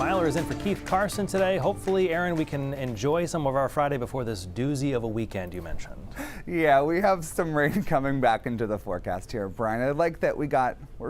Myler is in for Keith Carson today. Hopefully, Aaron, we can enjoy some of our Friday before this doozy of a weekend you mentioned. Yeah, we have some rain coming back into the forecast here, Brian. I like that we're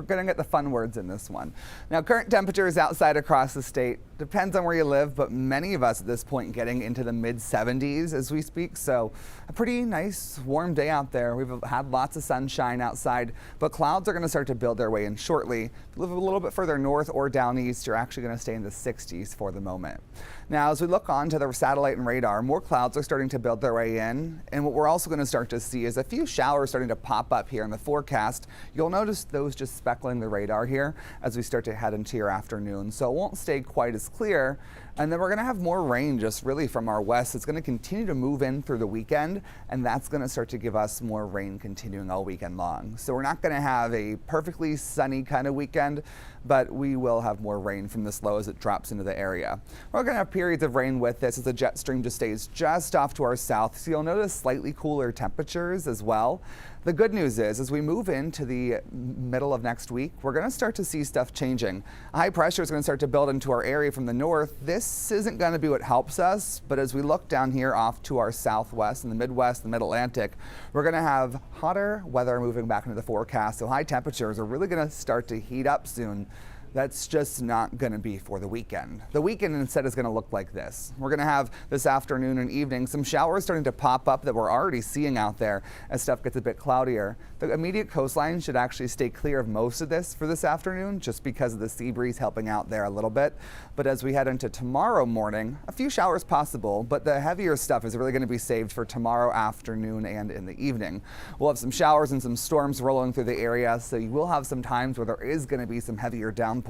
going to get the fun words in this one. Now, current temperatures outside across the state depends on where you live, but many of us at this point getting into the mid 70s as we speak. So a pretty nice warm day out there. We've had lots of sunshine outside, but clouds are going to start to build their way in shortly. If you live a little bit further north or down east, you're actually going to stay in the 60s for the moment. Now, as we look onto the satellite and radar, more clouds are starting to build their way in. And what we're also going to start to see is a few showers starting to pop up here in the forecast. You'll notice those just speckling the radar here as we start to head into your afternoon. So it won't stay quite as clear. And then we're going to have more rain just really from our west. It's going to continue to move in through the weekend, and that's going to start to give us more rain continuing all weekend long. So we're not going to have a perfectly sunny kind of weekend, but we will have more rain from this low as it drops into the area. We're going to have periods of rain with this as the jet stream just stays just off to our south. So you'll notice slightly cooler temperatures as well. The good news is, as we move into the middle of next week, we're going to start to see stuff changing. High pressure is going to start to build into our area from the north. This isn't going to be what helps us, but as we look down here off to our southwest and the Midwest and Mid-Atlantic, we're going to have hotter weather moving back into the forecast. So high temperatures are really going to start to heat up soon. That's just not going to be for the weekend. The weekend instead is going to look like this. We're going to have this afternoon and evening some showers starting to pop up that we're already seeing out there as stuff gets a bit cloudier. The immediate coastline should actually stay clear of most of this for this afternoon just because of the sea breeze helping out there a little bit. But as we head into tomorrow morning, a few showers possible, but the heavier stuff is really going to be saved for tomorrow afternoon and in the evening. We'll have some showers and some storms rolling through the area, so you will have some times where there is going to be some heavier downpours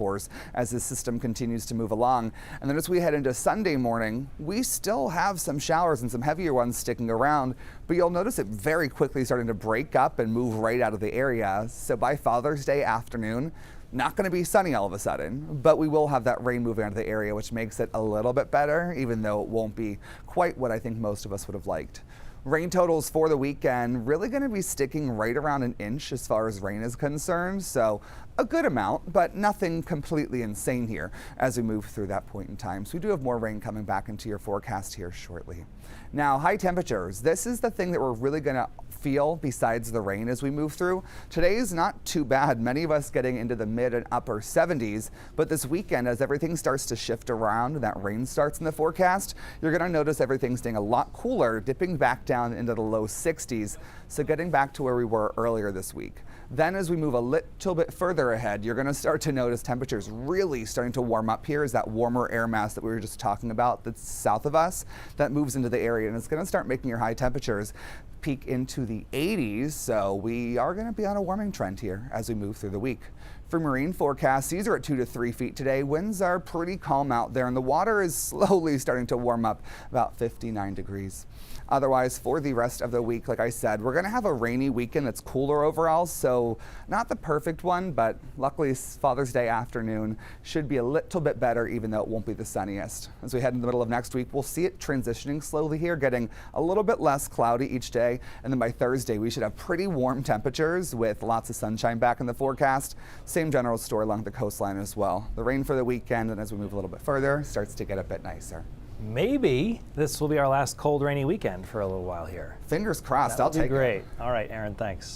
as this system continues to move along. And then as we head into Sunday morning, we still have some showers and some heavier ones sticking around, but you'll notice it very quickly starting to break up and move right out of the area. So by Father's Day afternoon, not going to be sunny all of a sudden, but we will have that rain moving out of the area, which makes it a little bit better, even though it won't be quite what I think most of us would have liked. Rain totals for the weekend really going to be sticking right around an inch as far as rain is concerned. So a good amount, but nothing completely insane here as we move through that point in time. So we do have more rain coming back into your forecast here shortly. Now, high temperatures. This is the thing that we're really going to feel besides the rain as we move through. Today is not too bad. Many of us getting into the mid and upper 70s, but this weekend as everything starts to shift around and that rain starts in the forecast, you're going to notice everything staying a lot cooler, dipping back down into the low 60s. So getting back to where we were earlier this week. Then as we move a little bit further ahead, you're going to start to notice temperatures really starting to warm up here as that warmer air mass that we were just talking about that's south of us that moves into the area, and it's going to start making your high temperatures peak into the 80s. So we are going to be on a warming trend here as we move through the week. For marine forecasts, these are at 2 to 3 feet today. Winds are pretty calm out there, and the water is slowly starting to warm up about 59 degrees. Otherwise, for the rest of the week, like I said, we're going to have a rainy weekend that's cooler overall, so not the perfect one, but luckily Father's Day afternoon should be a little bit better, even though it won't be the sunniest. As we head in the middle of next week, we'll see it transitioning slowly here, getting a little bit less cloudy each day, and then by Thursday, we should have pretty warm temperatures with lots of sunshine back in the forecast. Same general story along the coastline as well. The rain for the weekend, and as we move a little bit further, starts to get a bit nicer. Maybe this will be our last cold, rainy weekend for a little while here. Fingers crossed. That I'll would be take it. great. All right, Aaron, thanks.